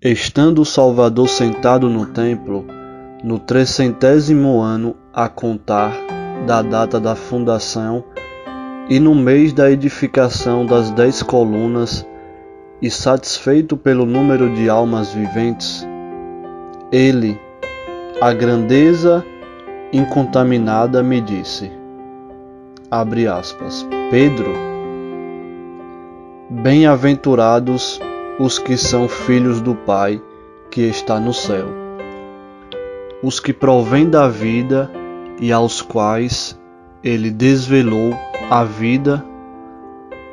Estando o Salvador sentado no templo, no 300º ano a contar da data da fundação, e no mês da edificação das 10 colunas, e satisfeito pelo número de almas viventes, ele, a grandeza incontaminada, me disse, abre aspas, Pedro, bem-aventurados os que são filhos do Pai que está no céu, os que provêm da vida e aos quais ele desvelou a vida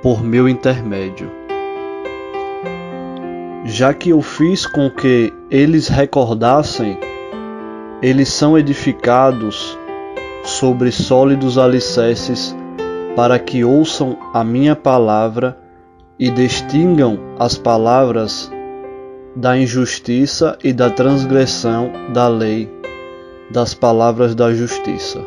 por meu intermédio. Já que eu fiz com que eles recordassem, eles são edificados sobre sólidos alicerces para que ouçam a minha palavra e distingam as palavras da injustiça e da transgressão da lei, das palavras da justiça.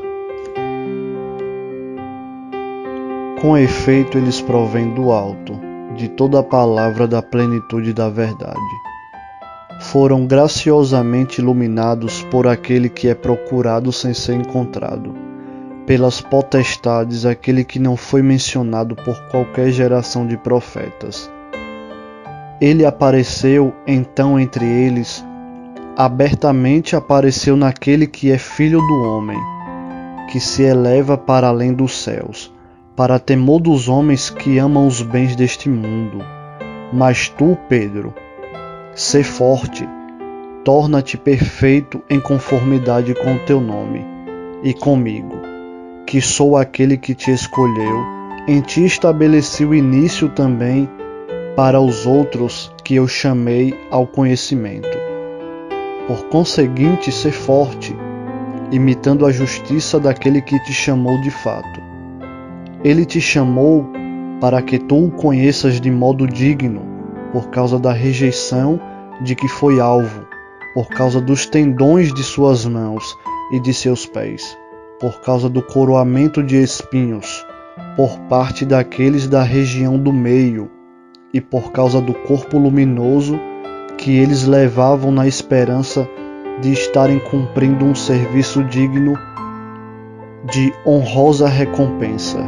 Com efeito, eles provêm do alto, de toda a palavra da plenitude da verdade. Foram graciosamente iluminados por aquele que é procurado sem ser encontrado, pelas potestades, aquele que não foi mencionado por qualquer geração de profetas. Ele apareceu então entre eles, abertamente apareceu naquele que é filho do homem, que se eleva para além dos céus, para temor dos homens que amam os bens deste mundo. Mas tu, Pedro, sê forte, torna-te perfeito em conformidade com o teu nome, e comigo, que sou aquele que te escolheu, em ti estabeleci o início também para os outros que eu chamei ao conhecimento. Por conseguinte, sê forte, imitando a justiça daquele que te chamou de fato. Ele te chamou para que tu o conheças de modo digno, por causa da rejeição de que foi alvo, por causa dos tendões de suas mãos e de seus pés, por causa do coroamento de espinhos, por parte daqueles da região do meio, e por causa do corpo luminoso que eles levavam na esperança de estarem cumprindo um serviço digno de honrosa recompensa,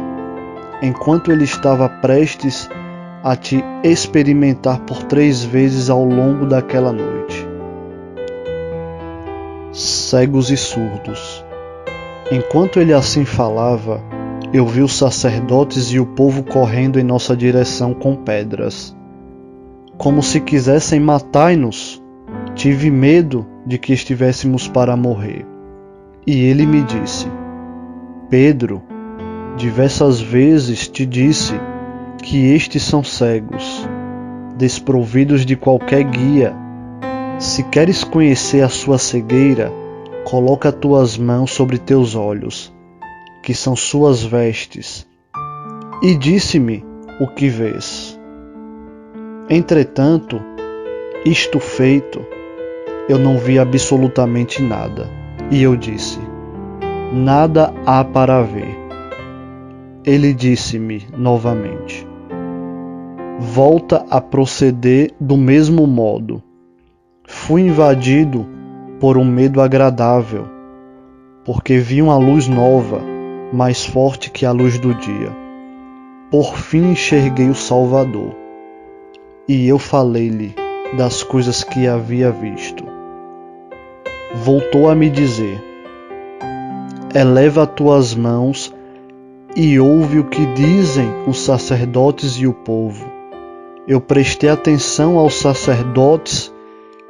enquanto ele estava prestes a te experimentar por 3 vezes ao longo daquela noite. Cegos e surdos. Enquanto ele assim falava, eu vi os sacerdotes e o povo correndo em nossa direção com pedras, como se quisessem matar-nos. Tive medo de que estivéssemos para morrer. E ele me disse, Pedro, diversas vezes te disse que estes são cegos, desprovidos de qualquer guia. Se queres conhecer a sua cegueira, coloca tuas mãos sobre teus olhos, que são suas vestes, e disse-me o que vês. Entretanto, isto feito, eu não vi absolutamente nada, e eu disse, nada há para ver. Ele disse-me novamente, volta a proceder do mesmo modo. Fui invadido por um medo agradável, porque vi uma luz nova, mais forte que a luz do dia. Por fim enxerguei o Salvador, e eu falei-lhe das coisas que havia visto. Voltou a me dizer, eleva tuas mãos e ouve o que dizem os sacerdotes e o povo. Eu prestei atenção aos sacerdotes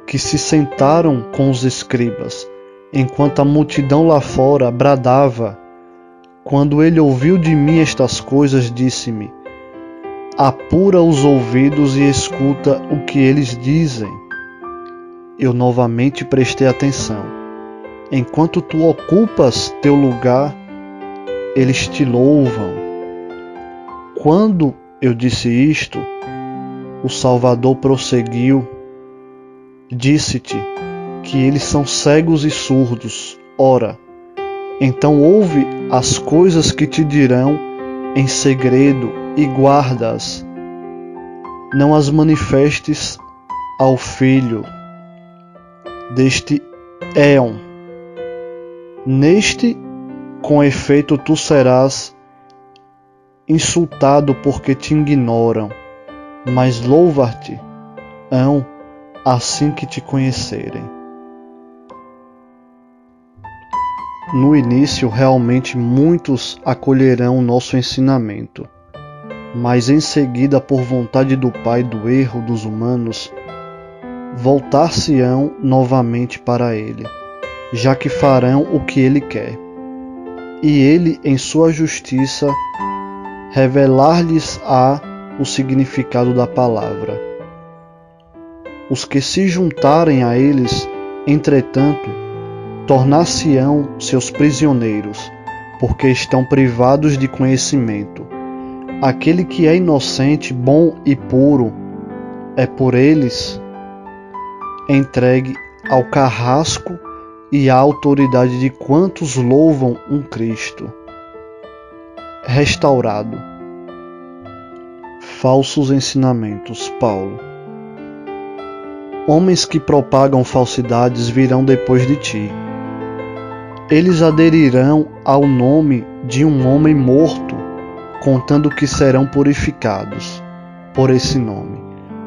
que se sentaram com os escribas, enquanto a multidão lá fora bradava. Quando ele ouviu de mim estas coisas, disse-me, apura os ouvidos e escuta o que eles dizem. Eu novamente prestei atenção. Enquanto tu ocupas teu lugar, eles te louvam. Quando eu disse isto, o Salvador prosseguiu, disse-te que eles são cegos e surdos. Ora, então ouve as coisas que te dirão em segredo e guarda-as. Não as manifestes ao filho deste éon. Neste, com efeito, tu serás insultado porque te ignoram, mas louvar-te-ão assim que te conhecerem. No início, realmente muitos acolherão o nosso ensinamento, mas em seguida, por vontade do Pai do erro dos humanos, voltar-se-ão novamente para ele, já que farão o que ele quer. E ele, em sua justiça, revelar-lhes-á o significado da palavra. Os que se juntarem a eles, entretanto, tornar-se-ão seus prisioneiros, porque estão privados de conhecimento. Aquele que é inocente, bom e puro, é por eles entregue ao carrasco e à autoridade de quantos louvam um Cristo restaurado. Falsos ensinamentos. Paulo. Homens que propagam falsidades virão depois de ti. Eles aderirão ao nome de um homem morto, contando que serão purificados por esse nome.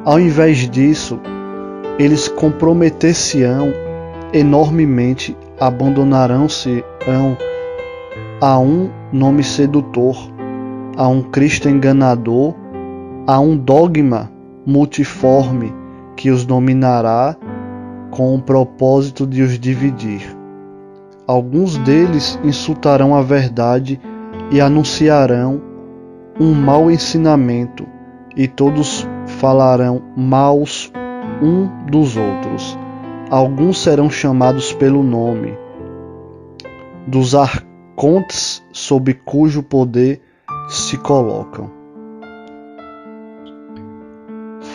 Ao invés disso, eles comprometer-se-ão enormemente, abandonarão-se-ão a um nome sedutor, a um Cristo enganador, a um dogma multiforme que os dominará com o propósito de os dividir. Alguns deles insultarão a verdade e anunciarão um mau ensinamento, e todos falarão maus um dos outros. Alguns serão chamados pelo nome dos arcontes sob cujo poder se colocam.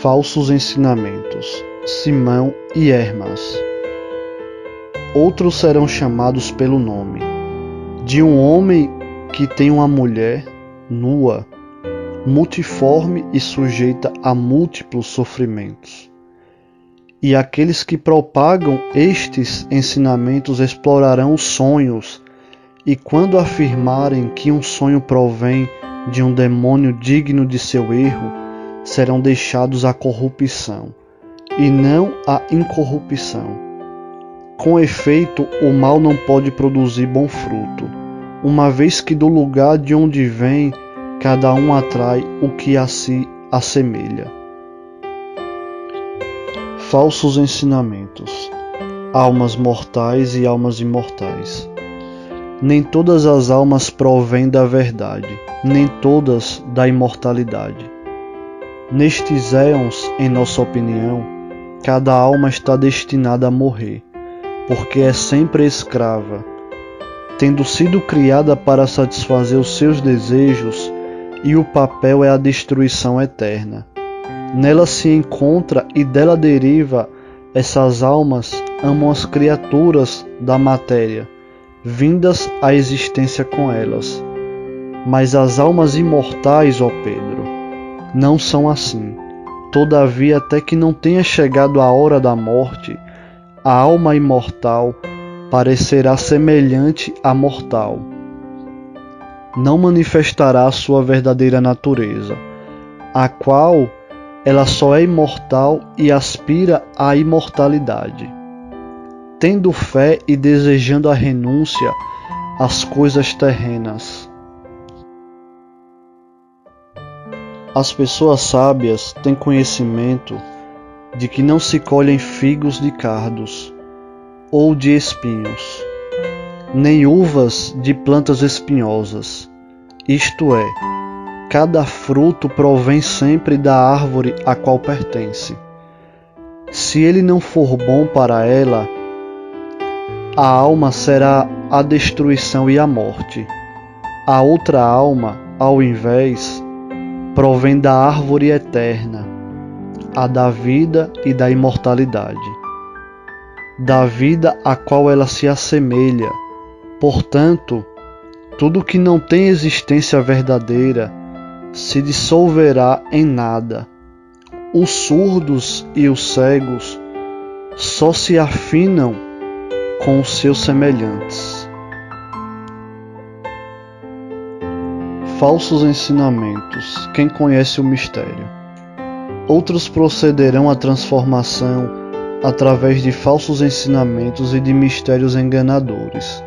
Falsos ensinamentos. Simão e Hermas. Outros serão chamados pelo nome de um homem que tem uma mulher nua, multiforme e sujeita a múltiplos sofrimentos. E aqueles que propagam estes ensinamentos explorarão os sonhos, e quando afirmarem que um sonho provém de um demônio digno de seu erro, serão deixados à corrupção, e não à incorrupção. Com efeito, o mal não pode produzir bom fruto, uma vez que do lugar de onde vem, cada um atrai o que a si assemelha. Falsos ensinamentos. Almas mortais e almas imortais. Nem todas as almas provêm da verdade, nem todas da imortalidade. Nestes éons, em nossa opinião, cada alma está destinada a morrer, porque é sempre escrava, tendo sido criada para satisfazer os seus desejos, e o papel é a destruição eterna. Nela se encontra e dela deriva. Essas almas amam as criaturas da matéria, vindas à existência com elas. Mas as almas imortais, ó Pedro, não são assim. Todavia, até que não tenha chegado a hora da morte, a alma imortal parecerá semelhante à mortal. Não manifestará a sua verdadeira natureza, a qual ela só é imortal e aspira à imortalidade. Tendo fé e desejando a renúncia às coisas terrenas. As pessoas sábias têm conhecimento de que não se colhem figos de cardos ou de espinhos, nem uvas de plantas espinhosas. Isto é, cada fruto provém sempre da árvore a qual pertence. Se ele não for bom para ela, a alma será a destruição e a morte. A outra alma, ao invés, provém da árvore eterna, a da vida e da imortalidade, da vida a qual ela se assemelha. Portanto, tudo que não tem existência verdadeira se dissolverá em nada. os surdos e os cegos só se afinam com os seus semelhantes. Falsos ensinamentos. Quem conhece o mistério? Outros procederão à transformação através de falsos ensinamentos e de mistérios enganadores.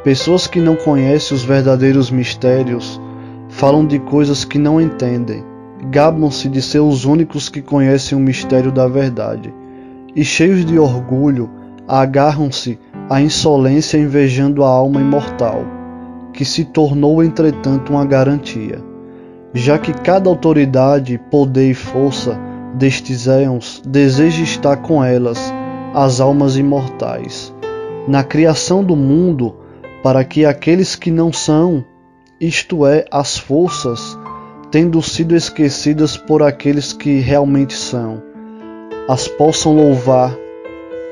Pessoas que não conhecem os verdadeiros mistérios falam de coisas que não entendem, gabam-se de ser os únicos que conhecem o mistério da verdade, e cheios de orgulho, agarram-se à insolência invejando a alma imortal, que se tornou entretanto uma garantia, já que cada autoridade, poder e força destes éons deseja estar com elas, as almas imortais, na criação do mundo, para que aqueles que não são, isto é, as forças, tendo sido esquecidas por aqueles que realmente são, as possam louvar,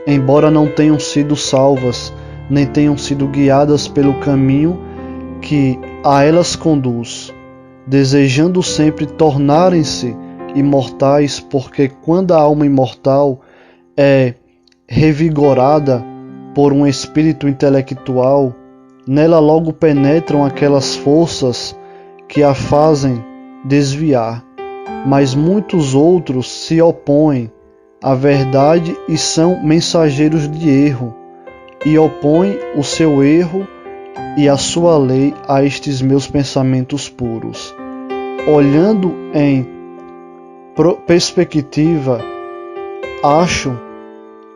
embora não tenham sido salvas, nem tenham sido guiadas pelo caminho que a elas conduz, desejando sempre tornarem-se imortais, porque quando a alma imortal é revigorada por um espírito intelectual, nela logo penetram aquelas forças que a fazem desviar, mas muitos outros se opõem à verdade e são mensageiros de erro, e opõem o seu erro e a sua lei a estes meus pensamentos puros. Olhando em perspectiva, acho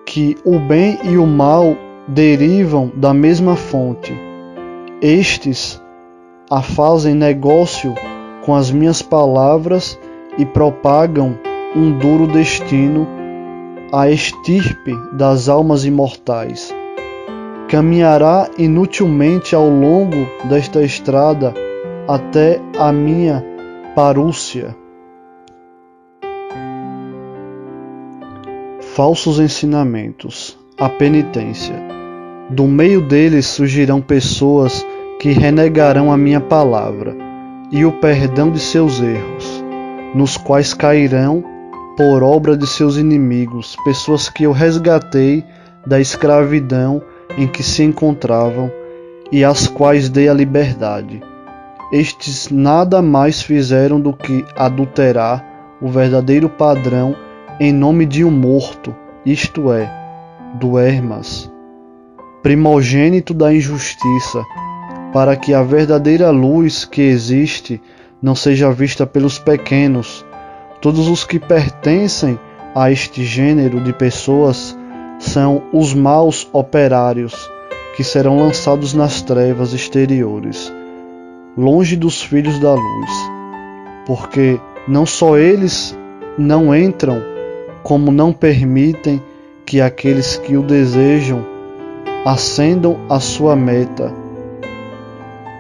que o bem e o mal derivam da mesma fonte. Estes a fazem negócio com as minhas palavras e propagam um duro destino à estirpe das almas imortais. Caminhará inutilmente ao longo desta estrada até a minha parúcia. Falsos ensinamentos. A penitência. Do meio deles surgirão pessoas que renegarão a minha palavra e o perdão de seus erros, nos quais cairão por obra de seus inimigos, pessoas que eu resgatei da escravidão em que se encontravam e às quais dei a liberdade. Estes nada mais fizeram do que adulterar o verdadeiro padrão em nome de um morto, isto é, do Hermas, primogênito da injustiça, para que a verdadeira luz que existe não seja vista pelos pequenos. Todos os que pertencem a este gênero de pessoas são os maus operários, que serão lançados nas trevas exteriores, longe dos filhos da luz, porque não só eles não entram, como não permitem que aqueles que o desejam ascendam à sua meta,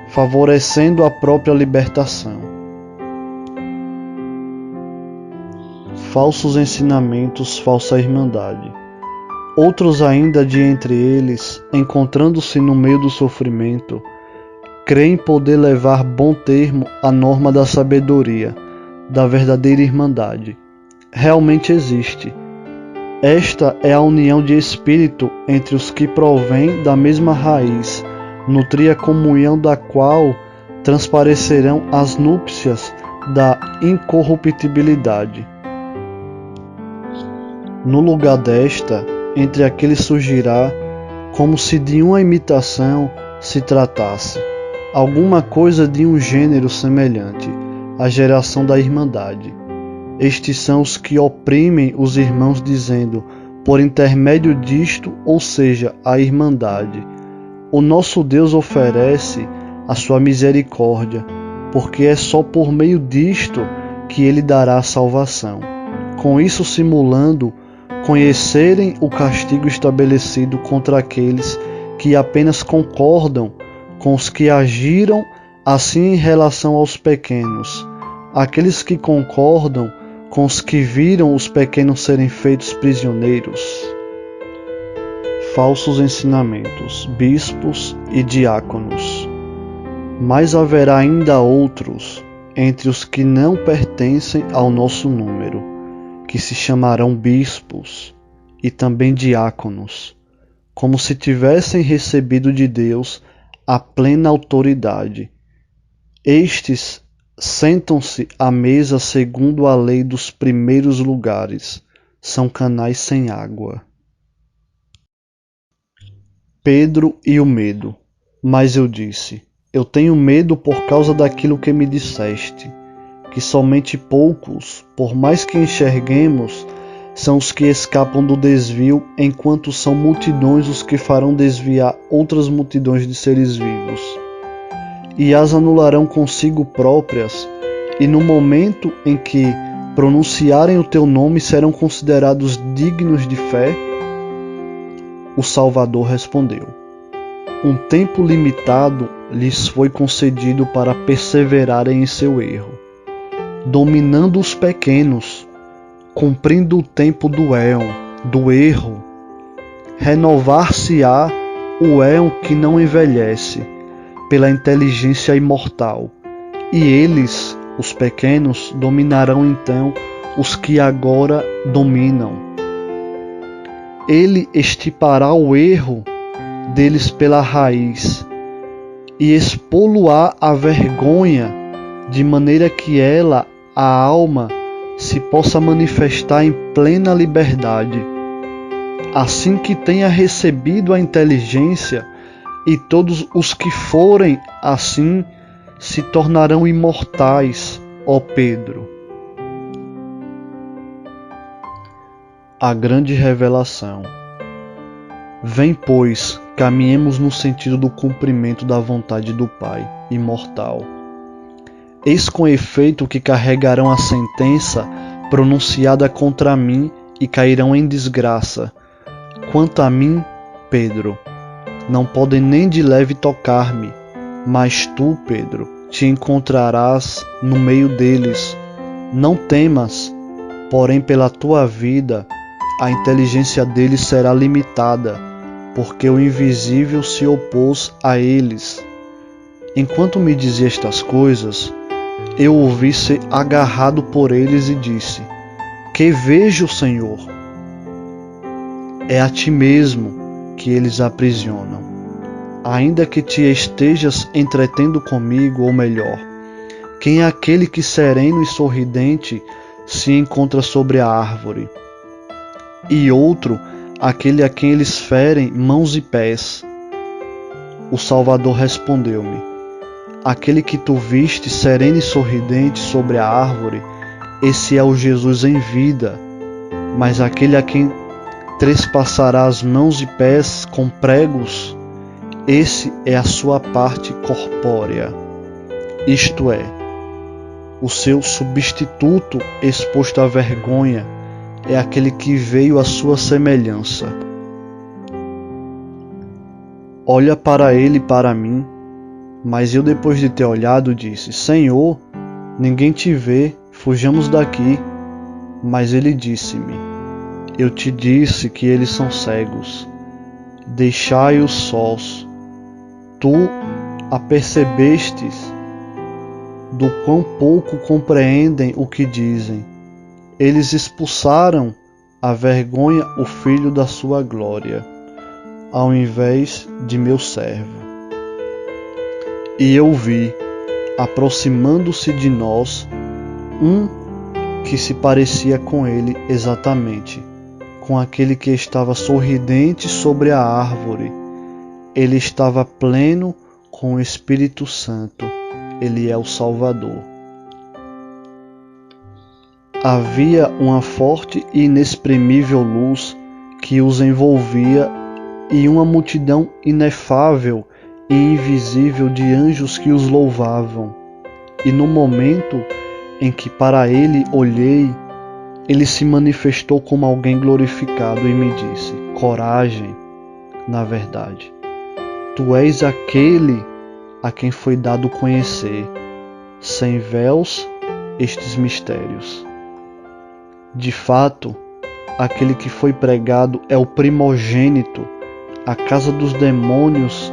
favorecendo a própria libertação. Falsos ensinamentos, falsa irmandade. Outros ainda de entre eles, encontrando-se no meio do sofrimento, creem poder levar bom termo à norma da sabedoria, da verdadeira irmandade. Realmente existe. Esta é a união de espírito entre os que provêm da mesma raiz, nutria comunhão da qual transparecerão as núpcias da incorruptibilidade. No lugar desta, entre aqueles surgirá, como se de uma imitação se tratasse, alguma coisa de um gênero semelhante, a geração da irmandade. Estes são os que oprimem os irmãos dizendo, por intermédio disto, ou seja, a irmandade, o nosso Deus oferece a sua misericórdia, porque é só por meio disto que ele dará a salvação. Com isso simulando conhecerem o castigo estabelecido contra aqueles que apenas concordam com os que agiram assim em relação aos pequenos, aqueles que concordam com os que viram os pequenos serem feitos prisioneiros. Falsos ensinamentos, bispos e diáconos. Mas haverá ainda outros, entre os que não pertencem ao nosso número, que se chamarão bispos e também diáconos, como se tivessem recebido de Deus a plena autoridade. Estes sentam-se à mesa segundo a lei dos primeiros lugares, são canais sem água. Pedro e o medo. Mas eu disse: eu tenho medo por causa daquilo que me disseste, que somente poucos, por mais que enxerguemos, são os que escapam do desvio, enquanto são multidões os que farão desviar outras multidões de seres vivos. E as anularão consigo próprias, e no momento em que pronunciarem o teu nome serão considerados dignos de fé? O Salvador respondeu: um tempo limitado lhes foi concedido para perseverarem em seu erro, dominando os pequenos, cumprindo o tempo do éon, do erro. Renovar-se-á o éon que não envelhece, pela inteligência imortal, e eles, os pequenos, dominarão então os que agora dominam. Ele extirpará o erro deles pela raiz, e expô-lo-á a vergonha, de maneira que ela, a alma, se possa manifestar em plena liberdade. Assim que tenha recebido a inteligência, e todos os que forem assim se tornarão imortais, ó Pedro. A grande revelação. Vem, pois, caminhemos no sentido do cumprimento da vontade do Pai, imortal. Eis com efeito que carregarão a sentença pronunciada contra mim e cairão em desgraça. Quanto a mim, Pedro, não podem nem de leve tocar-me, mas tu, Pedro, te encontrarás no meio deles. Não temas, porém pela tua vida a inteligência deles será limitada, porque o invisível se opôs a eles. Enquanto me dizia estas coisas, eu ouvi ser agarrado por eles e disse: que vejo, Senhor? É a ti mesmo que eles aprisionam, ainda que te estejas entretendo comigo, ou melhor, quem é aquele que sereno e sorridente se encontra sobre a árvore? E outro, aquele a quem eles ferem mãos e pés. O Salvador respondeu-me: aquele que tu viste sereno e sorridente sobre a árvore, esse é o Jesus em vida, mas aquele a quem trespassará as mãos e pés com pregos, esse é a sua parte corpórea, isto é, o seu substituto exposto à vergonha é aquele que veio à sua semelhança. Olha para ele e para mim. Mas eu, depois de ter olhado, disse: Senhor, ninguém te vê, fujamos daqui. Mas ele disse-me: eu te disse que eles são cegos. Deixai-os sós. Tu apercebestes do quão pouco compreendem o que dizem. Eles expulsaram a vergonha o filho da sua glória, ao invés de meu servo. E eu vi, aproximando-se de nós, um que se parecia com ele exatamente, com aquele que estava sorridente sobre a árvore. Ele estava pleno com o Espírito Santo. Ele é o Salvador. Havia uma forte e inexprimível luz que os envolvia e uma multidão inefável e invisível de anjos que os louvavam. E no momento em que para ele olhei, ele se manifestou como alguém glorificado e me disse: coragem, na verdade, tu és aquele a quem foi dado conhecer, sem véus, estes mistérios. De fato, aquele que foi pregado é o primogênito, a casa dos demônios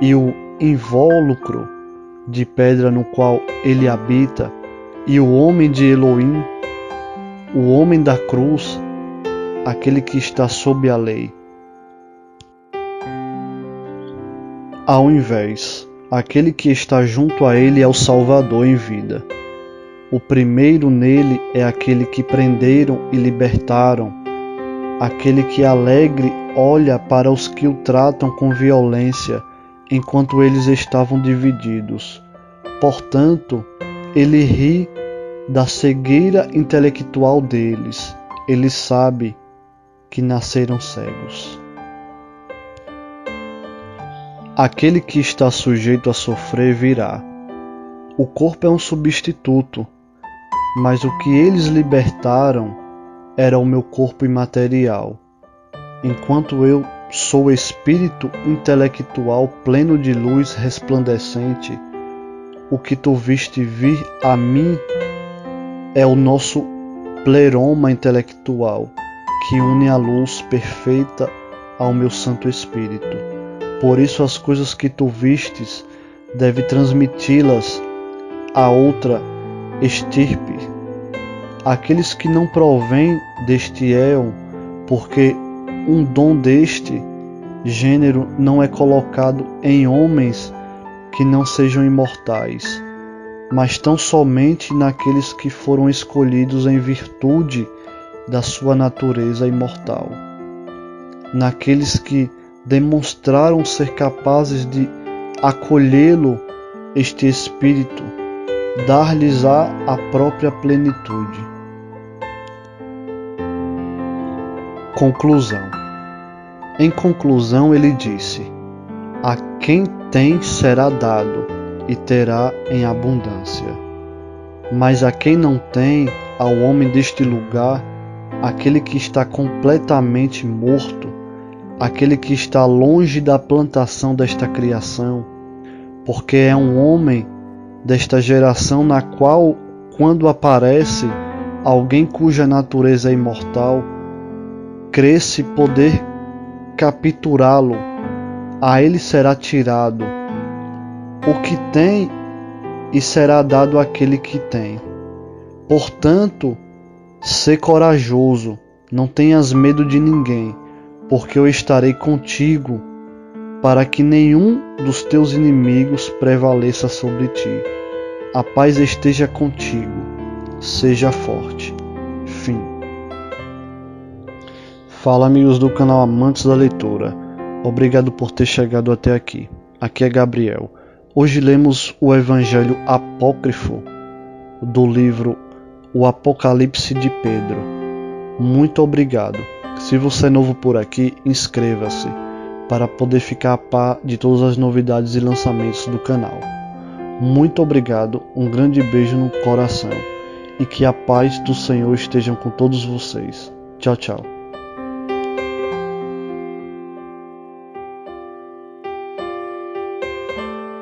e o invólucro de pedra no qual ele habita, e o homem de Elohim, o homem da cruz, aquele que está sob a lei. Ao invés, aquele que está junto a ele é o Salvador em vida. O primeiro nele é aquele que prenderam e libertaram, aquele que alegre olha para os que o tratam com violência enquanto eles estavam divididos. Portanto, ele ri da cegueira intelectual deles. Ele sabe que nasceram cegos. Aquele que está sujeito a sofrer virá. O corpo é um substituto, mas o que eles libertaram era o meu corpo imaterial. Enquanto eu sou espírito intelectual pleno de luz resplandecente, o que tu viste vir a mim é o nosso pleroma intelectual, que une a luz perfeita ao meu Santo Espírito. Por isso as coisas que tu vistes deve transmiti-las a outra estirpe, aqueles que não provêm deste éon, porque um dom deste gênero não é colocado em homens que não sejam imortais, mas tão somente naqueles que foram escolhidos em virtude da sua natureza imortal, naqueles que demonstraram ser capazes de acolhê-lo, este Espírito, dar-lhes-á a própria plenitude. Conclusão. Em conclusão, ele disse: a quem tem será dado, e terá em abundância. Mas a quem não tem, ao homem deste lugar, aquele que está completamente morto, aquele que está longe da plantação desta criação, porque é um homem desta geração na qual, quando aparece alguém cuja natureza é imortal, crê-se poder capturá-lo, a ele será tirado o que tem e será dado àquele que tem. Portanto, sê corajoso, não tenhas medo de ninguém, porque eu estarei contigo, para que nenhum dos teus inimigos prevaleça sobre ti. A paz esteja contigo, seja forte. Fim. Fala, amigos do canal Amantes da Leitura. Obrigado por ter chegado até aqui. Aqui é Gabriel. Hoje lemos o Evangelho Apócrifo do livro O Apocalipse de Pedro. Muito obrigado. Se você é novo por aqui, inscreva-se para poder ficar a par de todas as novidades e lançamentos do canal. Muito obrigado, um grande beijo no coração e que a paz do Senhor esteja com todos vocês. Tchau, tchau.